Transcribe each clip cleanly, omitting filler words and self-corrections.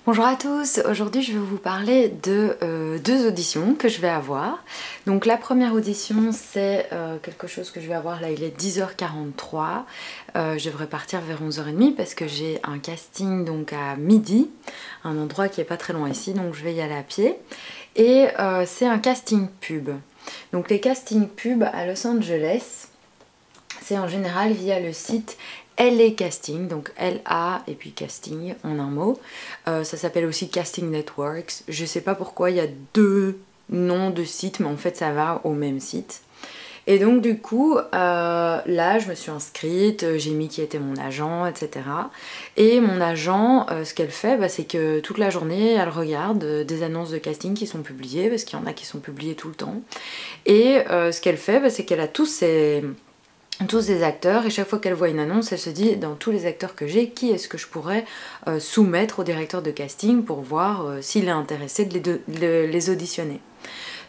Bonjour à tous, aujourd'hui je vais vous parler de deux auditions que je vais avoir. Donc la première audition c'est quelque chose que je vais avoir, là il est 10h43, je devrais partir vers 11h30 parce que j'ai un casting donc à midi, un endroit qui est pas très loin ici, donc je vais y aller à pied. Et c'est un casting pub. Donc les castings pub à Los Angeles, c'est en général via le site LA Casting, donc LA et puis casting en un mot. Ça s'appelle aussi Casting Networks. Je sais pas pourquoi il y a deux noms de sites, mais en fait ça va au même site. Et donc du coup, là je me suis inscrite, j'ai mis qui était mon agent, etc. Et mon agent, ce qu'elle fait, c'est que toute la journée, elle regarde des annonces de casting qui sont publiées, parce qu'il y en a qui sont publiées tout le temps. Et ce qu'elle fait, c'est qu'elle a tous des acteurs, et chaque fois qu'elle voit une annonce, elle se dit dans tous les acteurs que j'ai, qui est-ce que je pourrais soumettre au directeur de casting pour voir s'il est intéressé de les auditionner.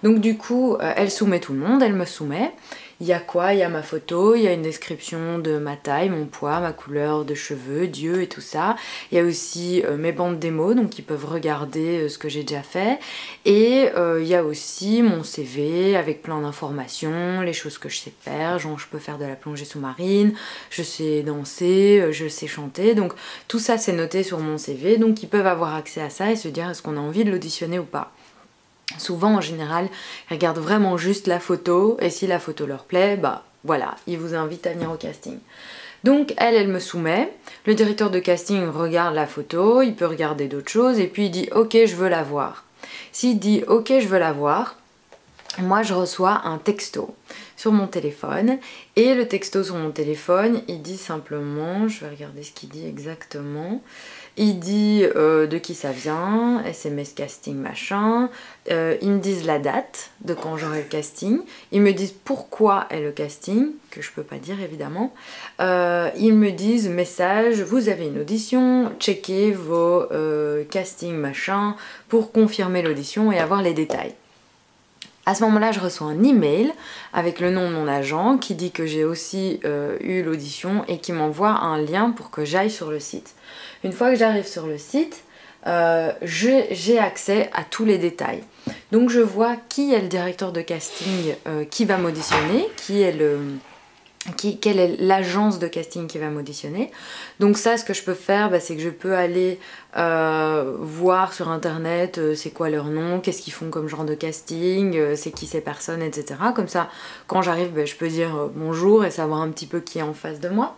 Donc du coup, elle soumet tout le monde, elle me soumet. Il y a quoi? Il y a ma photo, il y a une description de ma taille, mon poids, ma couleur de cheveux, d'yeux et tout ça. Il y a aussi mes bandes démo, donc ils peuvent regarder ce que j'ai déjà fait. Et il y a aussi mon CV avec plein d'informations, les choses que je sais faire, genre je peux faire de la plongée sous-marine, je sais danser, je sais chanter. Donc tout ça c'est noté sur mon CV, donc ils peuvent avoir accès à ça et se dire est-ce qu'on a envie de l'auditionner ou pas. Souvent en général, ils regardent vraiment juste la photo et si la photo leur plaît, voilà, ils vous invitent à venir au casting. Donc elle me soumet, le directeur de casting regarde la photo, il peut regarder d'autres choses et puis il dit ok je veux la voir. S'il dit ok je veux la voir, moi je reçois un texto sur mon téléphone et le texto sur mon téléphone il dit simplement, je vais regarder ce qu'il dit exactement, il dit de qui ça vient, SMS casting machin, ils me disent la date de quand j'aurai le casting, ils me disent pourquoi est le casting, que je peux pas dire évidemment, ils me disent message, vous avez une audition, checkez vos castings machin pour confirmer l'audition et avoir les détails. À ce moment-là, je reçois un email avec le nom de mon agent qui dit que j'ai aussi eu l'audition et qui m'envoie un lien pour que j'aille sur le site. Une fois que j'arrive sur le site, j'ai accès à tous les détails. Donc je vois qui est le directeur de casting qui va m'auditionner, quelle est l'agence de casting qui va m'auditionner. Donc ça, ce que je peux faire, c'est que je peux aller voir sur internet c'est quoi leur nom, qu'est-ce qu'ils font comme genre de casting, c'est qui ces personnes, etc. Comme ça, quand j'arrive, je peux dire bonjour et savoir un petit peu qui est en face de moi.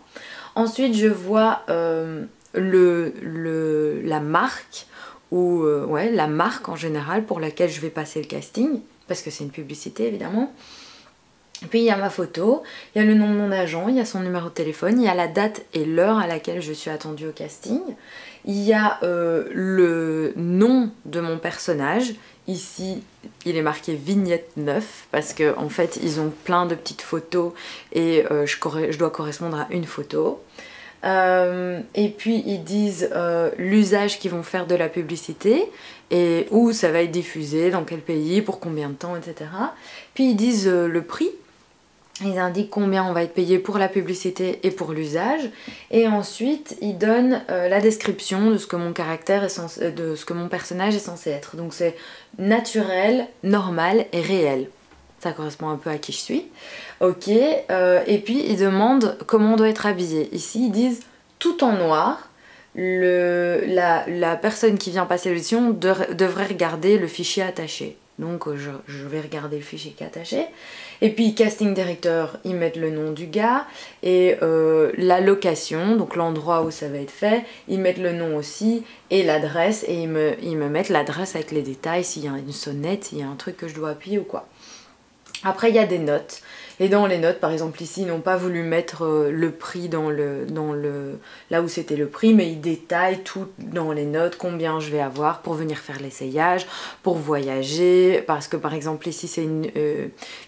Ensuite, je vois la marque, ou la marque en général pour laquelle je vais passer le casting, parce que c'est une publicité évidemment. Puis il y a ma photo, il y a le nom de mon agent, il y a son numéro de téléphone, il y a la date et l'heure à laquelle je suis attendue au casting. Il y a le nom de mon personnage. Ici, il est marqué vignette 9 parce qu'en fait, ils ont plein de petites photos et je dois correspondre à une photo. Et puis ils disent l'usage qu'ils vont faire de la publicité et où ça va être diffusé, dans quel pays, pour combien de temps, etc. Puis ils disent le prix. Ils indiquent combien on va être payé pour la publicité et pour l'usage. Et ensuite, ils donnent la description de ce que mon caractère est censé, de ce que mon personnage est censé être. Donc c'est naturel, normal et réel. Ça correspond un peu à qui je suis. Ok. Et puis ils demandent comment on doit être habillé. Ici, ils disent tout en noir. La personne qui vient passer l'audition devrait regarder le fichier attaché. Donc je vais regarder le fichier qui est attaché. Et puis casting directeur, ils mettent le nom du gars et la location, donc l'endroit où ça va être fait, ils mettent le nom aussi et l'adresse et ils me mettent l'adresse avec les détails, s'il y a une sonnette, s'il y a un truc que je dois appuyer ou quoi. Après il y a des notes. Et dans les notes, par exemple ici, ils n'ont pas voulu mettre le prix là où c'était le prix, mais ils détaillent tout dans les notes, combien je vais avoir pour venir faire l'essayage, pour voyager, parce que par exemple ici c'est une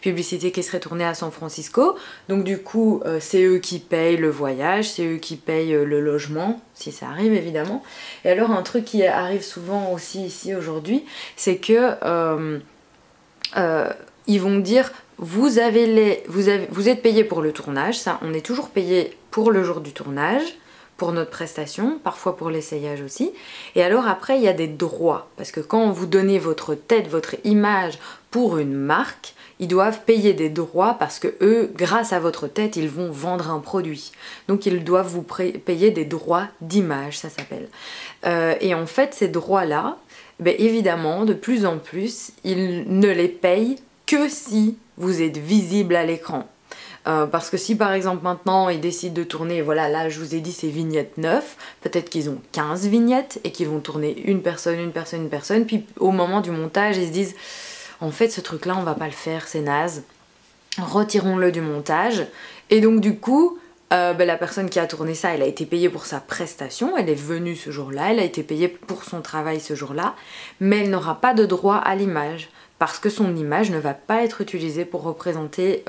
publicité qui serait tournée à San Francisco, donc du coup c'est eux qui payent le voyage, c'est eux qui payent le logement, si ça arrive évidemment. Et alors un truc qui arrive souvent aussi ici aujourd'hui, c'est que ils vont dire vous êtes payé pour le tournage, ça on est toujours payé pour le jour du tournage, pour notre prestation, parfois pour l'essayage aussi. Et alors après il y a des droits, parce que quand vous donnez votre tête, votre image pour une marque, ils doivent payer des droits parce que eux, grâce à votre tête, ils vont vendre un produit. Donc ils doivent vous payer des droits d'image, ça s'appelle. Et en fait ces droits-là, ben évidemment, de plus en plus, ils ne les payent que si vous êtes visible à l'écran. Parce que si par exemple maintenant ils décident de tourner, voilà là je vous ai dit c'est vignettes 9, peut-être qu'ils ont 15 vignettes et qu'ils vont tourner une personne, une personne, une personne, puis au moment du montage ils se disent en fait ce truc là on va pas le faire, c'est naze, retirons-le du montage. Et donc du coup la personne qui a tourné ça, elle a été payée pour sa prestation, elle est venue ce jour-là, elle a été payée pour son travail ce jour-là, mais elle n'aura pas de droit à l'image. Parce que son image ne va pas être utilisée pour représenter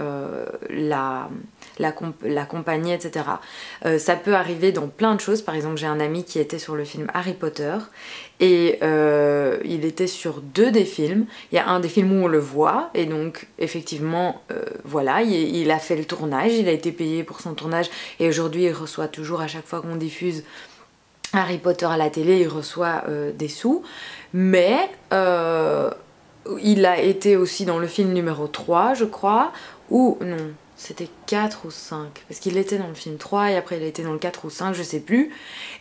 la compagnie, etc. Ça peut arriver dans plein de choses. Par exemple, j'ai un ami qui était sur le film Harry Potter et il était sur 2 des films. Il y a un des films où on le voit et donc effectivement, voilà, il a fait le tournage, il a été payé pour son tournage et aujourd'hui il reçoit toujours à chaque fois qu'on diffuse Harry Potter à la télé, il reçoit des sous. Mais il a été aussi dans le film numéro 3, je crois, ou non, c'était 4 ou 5, parce qu'il était dans le film 3 et après il a été dans le 4 ou 5, je sais plus.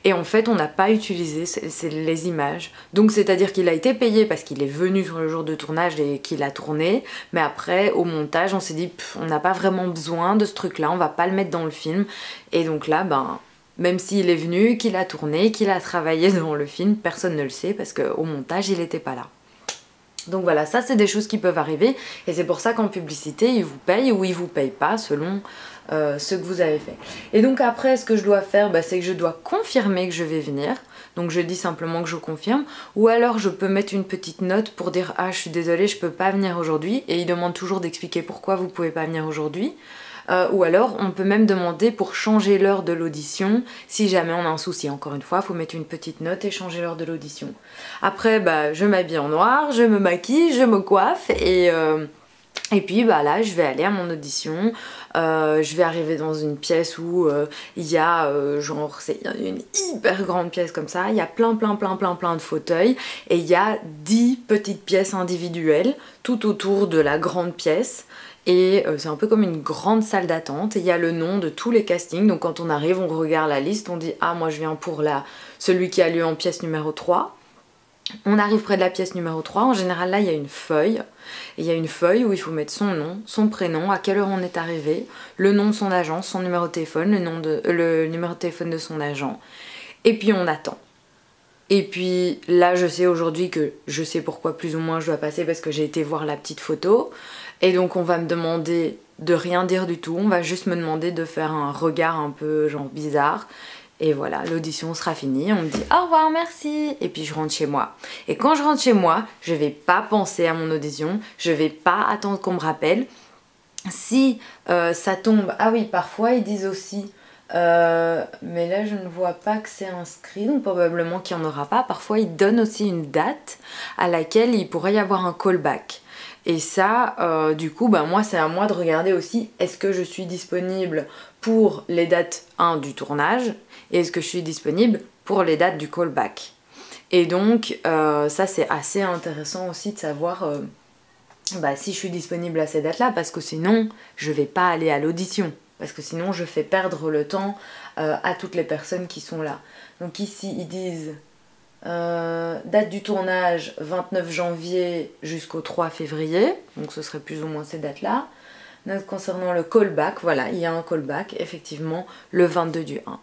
Et en fait, on n'a pas utilisé les images. Donc c'est-à-dire qu'il a été payé parce qu'il est venu sur le jour de tournage et qu'il a tourné, mais après, au montage, on s'est dit, on n'a pas vraiment besoin de ce truc-là, on va pas le mettre dans le film. Et donc là, ben, même s'il est venu, qu'il a tourné, qu'il a travaillé dans le film, personne ne le sait parce qu'au montage, il n'était pas là. Donc voilà, ça c'est des choses qui peuvent arriver et c'est pour ça qu'en publicité ils vous payent ou ils vous payent pas selon ce que vous avez fait. Et donc après ce que je dois faire, c'est que je dois confirmer que je vais venir. Donc je dis simplement que je confirme, ou alors je peux mettre une petite note pour dire ah je suis désolée je peux pas venir aujourd'hui, et ils demandent toujours d'expliquer pourquoi vous pouvez pas venir aujourd'hui. Ou alors on peut même demander pour changer l'heure de l'audition si jamais on a un souci. Encore une fois, il faut mettre une petite note et changer l'heure de l'audition. Après, je m'habille en noir, je me maquille, je me coiffe et puis là je vais aller à mon audition. Je vais arriver dans une pièce où il y a genre c'est une hyper grande pièce comme ça, il y a plein de fauteuils et il y a 10 petites pièces individuelles tout autour de la grande pièce. Et c'est un peu comme une grande salle d'attente et il y a le nom de tous les castings. Donc quand on arrive, on regarde la liste, on dit ah moi je viens pour celui qui a lieu en pièce numéro 3. On arrive près de la pièce numéro 3, en général là il y a une feuille. Et il y a une feuille où il faut mettre son nom, son prénom, à quelle heure on est arrivé, le nom de son agent, son numéro de téléphone, le numéro de téléphone de son agent. Et puis on attend. Et puis là je sais aujourd'hui que je sais pourquoi plus ou moins je dois passer parce que j'ai été voir la petite photo. Et donc on va me demander de rien dire du tout, on va juste me demander de faire un regard un peu genre bizarre. Et voilà, l'audition sera finie, on me dit au revoir, merci, et puis je rentre chez moi. Et quand je rentre chez moi, je vais pas penser à mon audition, je vais pas attendre qu'on me rappelle. Si ça tombe, ah oui, parfois ils disent aussi, mais là je ne vois pas que c'est inscrit, donc probablement qu'il n'y en aura pas. Parfois ils donnent aussi une date à laquelle il pourrait y avoir un callback. Et ça, du coup, moi c'est à moi de regarder aussi, est-ce que je suis disponible pour les dates 1 du tournage et est-ce que je suis disponible pour les dates du callback. Et donc ça c'est assez intéressant aussi de savoir si je suis disponible à ces dates-là, parce que sinon je vais pas aller à l'audition, parce que sinon je fais perdre le temps à toutes les personnes qui sont là. Donc ici ils disent date du tournage 29 janvier jusqu'au 3 février, donc ce serait plus ou moins ces dates-là. Concernant le callback, voilà, il y a un callback effectivement le 22 du 1.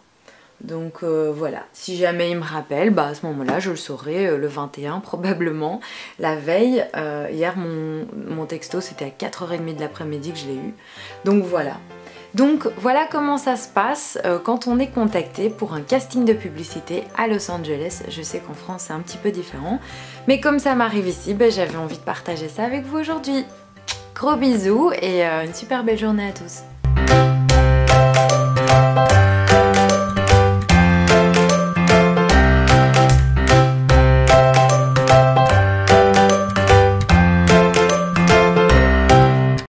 Donc voilà, si jamais il me rappelle, à ce moment-là je le saurai le 21 probablement. La veille, hier mon texto c'était à 4h30 de l'après-midi que je l'ai eu. Donc voilà. Donc voilà comment ça se passe quand on est contacté pour un casting de publicité à Los Angeles. Je sais qu'en France c'est un petit peu différent, mais comme ça m'arrive ici, j'avais envie de partager ça avec vous aujourd'hui. Gros bisous et une super belle journée à tous.